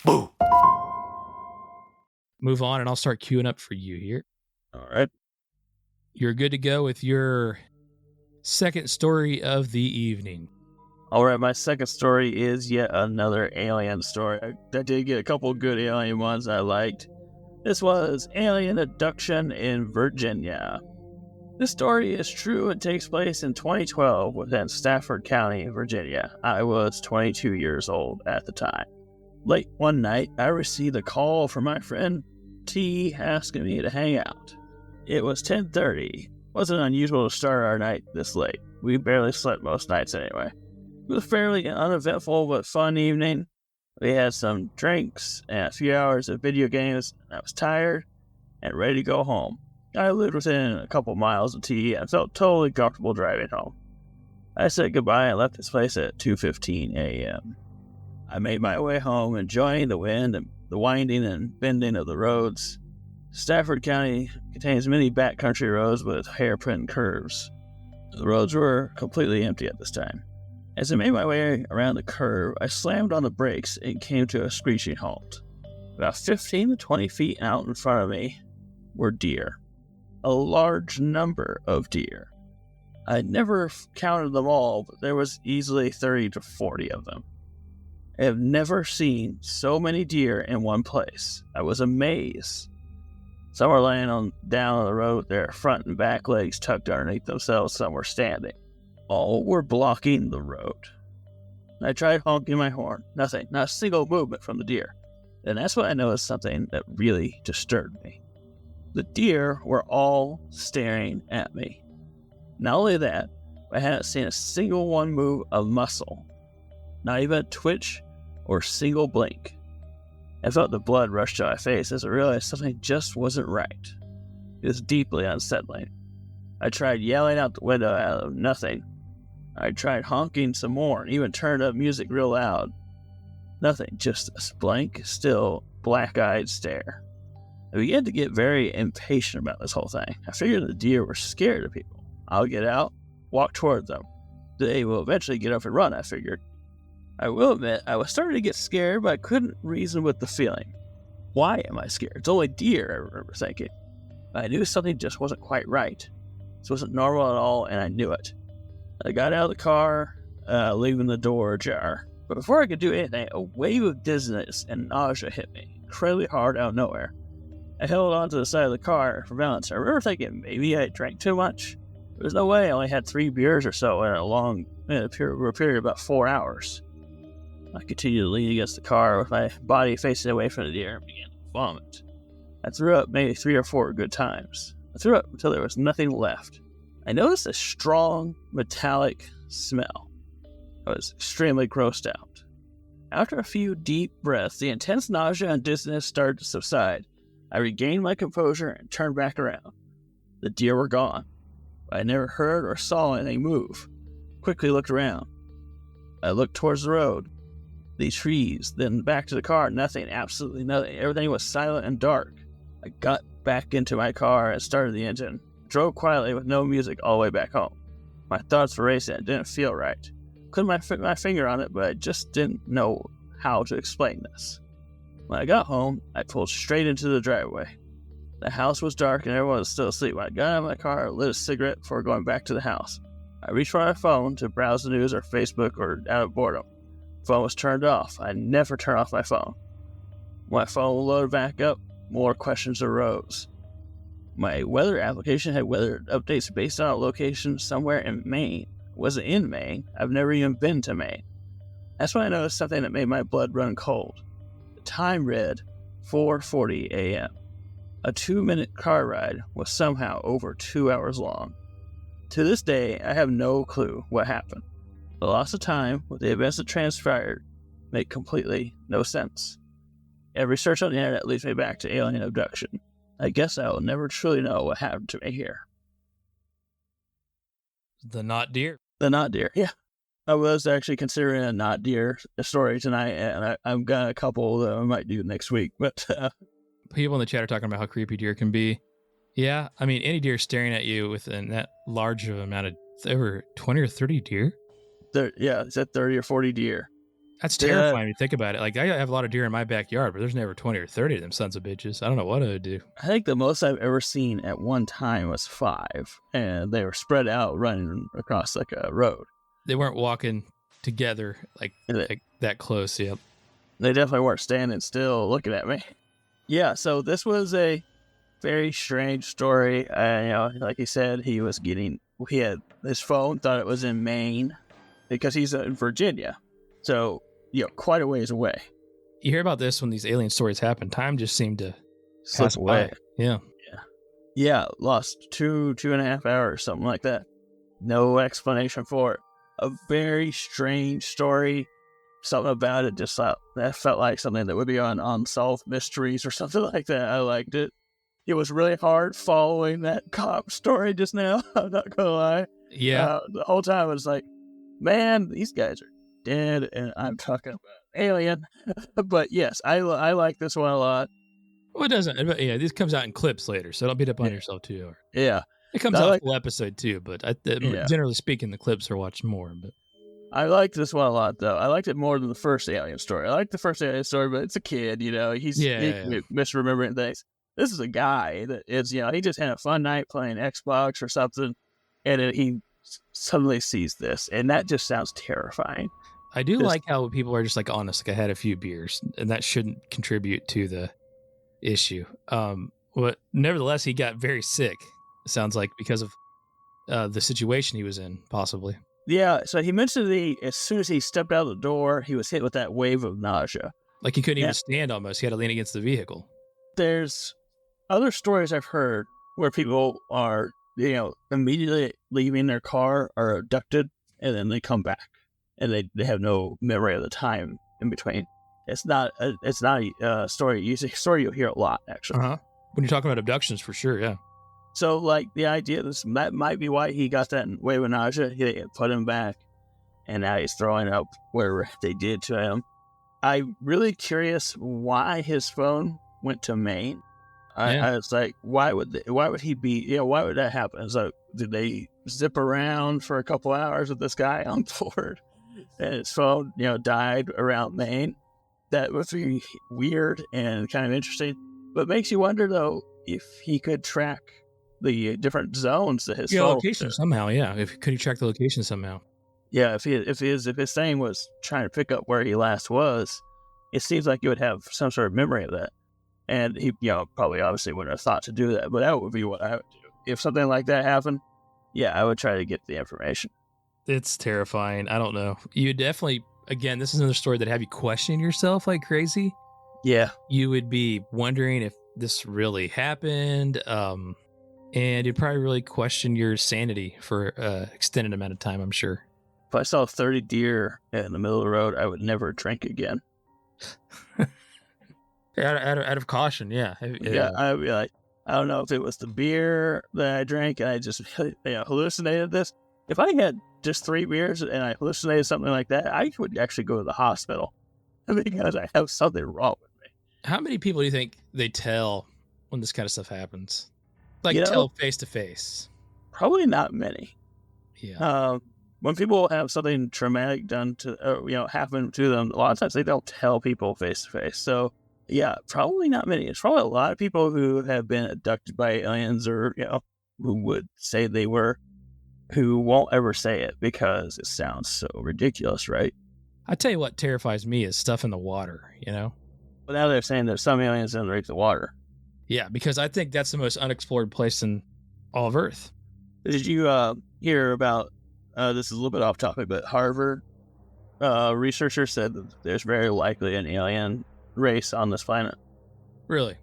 Boo! Move on, and I'll start queuing up for you here. All right. You're good to go with your second story of the evening. All right, my second story is yet another alien story. I did get a couple good alien ones I liked. This was Alien Abduction in Virginia. This story is true and takes place in 2012 within Stafford County, Virginia. I was 22 years old at the time. Late one night, I received a call from my friend T asking me to hang out. It was 10:30. Wasn't unusual to start our night this late. We barely slept most nights anyway. It was a fairly uneventful but fun evening. We had some drinks and a few hours of video games, and I was tired and ready to go home. I lived within a couple miles of T and felt totally comfortable driving home. I said goodbye and left this place at 2:15 a.m. I made my way home, enjoying the wind and the winding and bending of the roads. Stafford County contains many backcountry roads with hairpin curves. The roads were completely empty at this time. As I made my way around the curve, I slammed on the brakes and came to a screeching halt. About 15 to 20 feet out in front of me were deer. A large number of deer. I never counted them all, but there was easily 30 to 40 of them. I have never seen so many deer in one place. I was amazed. Some were laying down on the road with their front and back legs tucked underneath themselves. Some were standing. All were blocking the road. I tried honking my horn. Nothing. Not a single movement from the deer. And that's when I noticed something that really disturbed me. The deer were all staring at me. Not only that, I hadn't seen a single one move a muscle. Not even a twitch or single blink. I felt the blood rush to my face as I realized something just wasn't right. It was deeply unsettling. I tried yelling out the window out of nothing. I tried honking some more and even turned up music real loud. Nothing, just a blank, still, black-eyed stare. I began to get very impatient about this whole thing. I figured the deer were scared of people. I'll get out, walk toward them. They will eventually get up and run, I figured. I will admit, I was starting to get scared, but I couldn't reason with the feeling. Why am I scared? It's only deer, I remember thinking. I knew something just wasn't quite right. This wasn't normal at all, and I knew it. I got out of the car, leaving the door ajar. But before I could do anything, a wave of dizziness and nausea hit me, incredibly hard out of nowhere. I held onto the side of the car for balance. I remember thinking maybe I drank too much. There's no way I only had 3 beers or so in a period of about 4 hours. I continued to lean against the car with my body facing away from the deer and began to vomit. I threw up maybe 3 or 4 good times. I threw up until there was nothing left. I noticed a strong, metallic smell. I was extremely grossed out. After a few deep breaths, the intense nausea and dizziness started to subside. I regained my composure and turned back around. The deer were gone. I never heard or saw anything move. Quickly looked around. I looked towards the road, the trees, then back to the car. Nothing, absolutely nothing. Everything was silent and dark. I got back into my car and started the engine. Drove quietly with no music all the way back home. My thoughts were racing. It didn't feel right. Couldn't put my finger on it, but I just didn't know how to explain this. When I got home, I pulled straight into the driveway. The house was dark and everyone was still asleep. When I got out of my car, lit a cigarette before going back to the house. I reached for my phone to browse the news or Facebook or out of boredom. The phone was turned off. I never turn off my phone. When my phone loaded back up, more questions arose. My weather application had weather updates based on a location somewhere in Maine. It wasn't in Maine. I've never even been to Maine. That's when I noticed something that made my blood run cold. The time read 4:40 a.m. A 2-minute car ride was somehow over 2 hours long. To this day, I have no clue what happened. The loss of time with the events that transpired make completely no sense. Every search on the internet leads me back to alien abduction. I guess I will never truly know what happened to me here. The not deer. The not deer, yeah. I was actually considering a not deer story tonight, and I've got a couple that I might do next week. But people in the chat are talking about how creepy deer can be. Yeah, I mean, any deer staring at you within that large of amount of over 20 or 30 deer. Yeah, it's at 30 or 40 deer. That's Uh, terrifying when you think about it. Like, I have a lot of deer in my backyard, but there's never 20 or 30 of them sons of bitches. I don't know what I would do. I think the most I've ever seen at one time was 5, and they were spread out running across like a road. They weren't walking together like that close. Yep. They definitely weren't standing still looking at me. Yeah, so this was a very strange story. Like he said, he had his phone, thought it was in Maine because he's in Virginia. So, quite a ways away. You hear about this when these alien stories happen. Time just seemed to Slip pass away. by. Yeah. Yeah, lost 2.5 hours, something like that. No explanation for it. A very strange story. Something about it that felt like something that would be on Unsolved Mysteries or something like that. I liked it. It was really hard following that cop story just now. I'm not gonna lie. Yeah. The whole time I was like, man, these guys are dead, and I'm talking about alien. But yes, I like this one a lot. Well, it doesn't. Yeah, this comes out in clips later, so don't beat up on Yeah. yourself too. Yeah, It comes I out like full episode too, but Yeah. generally speaking, the clips are watched more. But I liked this one a lot, though. I liked it more than the first Alien story. I liked the first Alien story, but it's a kid, he yeah. misremembering things. This is a guy that is, he just had a fun night playing Xbox or something, and then he suddenly sees this, and that just sounds terrifying. I do like how people are just like honest. Like, I had a few beers, and that shouldn't contribute to the issue. But nevertheless, he got very sick. It sounds like because of the situation he was in, possibly. Yeah, so he mentioned as soon as he stepped out of the door, he was hit with that wave of nausea. Like, he couldn't even stand almost. He had to lean against the vehicle. There's other stories I've heard where people are, immediately leaving their car, are abducted, and then they come back, and they have no memory of the time in between. It's not a story you'll hear a lot, actually. When you're talking about abductions, for sure, yeah. So, like, the idea that might be why he got that wave of nausea. He put him back, and now he's throwing up whatever they did to him. I'm really curious why his phone went to Maine. I was like, why would he be? Why would that happen? It's like, did they zip around for a couple hours with this guy on board, and his phone, died around Maine? That would be weird and kind of interesting, but makes you wonder though if he could track the different zones that his phone location somehow. Yeah, could he track the location somehow? Yeah, if his thing was trying to pick up where he last was, it seems like you would have some sort of memory of that. And he, probably obviously wouldn't have thought to do that, but that would be what I would do. If something like that happened, yeah, I would try to get the information. It's terrifying. I don't know. You definitely, again, this is another story that have you questioning yourself like crazy. Yeah. You would be wondering if this really happened. And you'd probably really question your sanity for an extended amount of time, I'm sure. If I saw 30 deer in the middle of the road, I would never drink again. Out of caution, yeah. Yeah, I'd be like, I don't know if it was the beer that I drank and I just hallucinated this. If I had just 3 beers and I hallucinated something like that, I would actually go to the hospital because I have something wrong with me. How many people do you think they tell when this kind of stuff happens? Like, tell face to face? Probably not many. Yeah. When people have something traumatic done to, happen to them, a lot of times they don't tell people face to face. So, yeah, probably not many. It's probably a lot of people who have been abducted by aliens or, who would say they were, who won't ever say it because it sounds so ridiculous, right? I tell you what terrifies me is stuff in the water, But now they're saying there's some aliens underneath the water. Yeah, because I think that's the most unexplored place in all of Earth. Did you hear about, this is a little bit off topic, but Harvard researchers said that there's very likely an alien race on this planet. Really?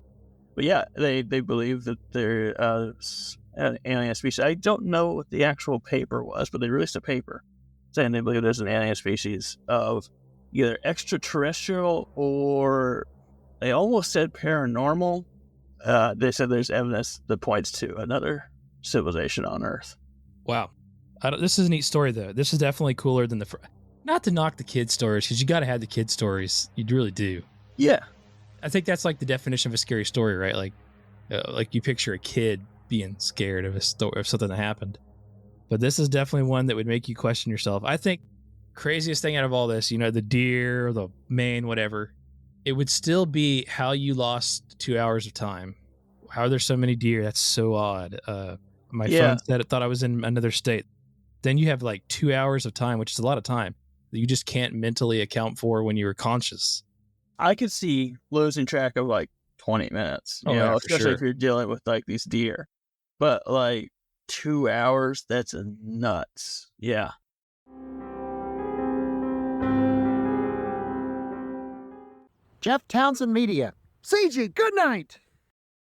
But yeah, they believe that there's an alien species. I don't know what the actual paper was, but they released a paper saying they believe there's an alien species of either extraterrestrial or they almost said paranormal. They said there's evidence that points to another civilization on Earth. Wow. This is a neat story, though. This is definitely cooler than not to knock the kid stories, because you got to have the kid stories. You really do. Yeah. I think that's like the definition of a scary story, right? Like you picture a kid being scared of of something that happened. But this is definitely one that would make you question yourself. I think craziest thing out of all this, the deer, the mane, whatever, it would still be how you lost 2 hours of time. How are there so many deer? That's so odd. My phone Yeah, said it thought I was in another state. Then you have like 2 hours of time, which is a lot of time that you just can't mentally account for when you were conscious. I could see losing track of like 20 minutes, Oh yeah, for especially if sure. you're dealing with like these deer. But like 2 hours, that's nuts. Yeah. Jeff Townsend Media. CG, good night.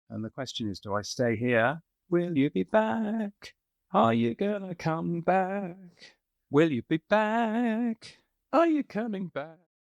And the question is, do I stay here? Will you be back? Are you gonna come back? Will you be back? Are you coming back?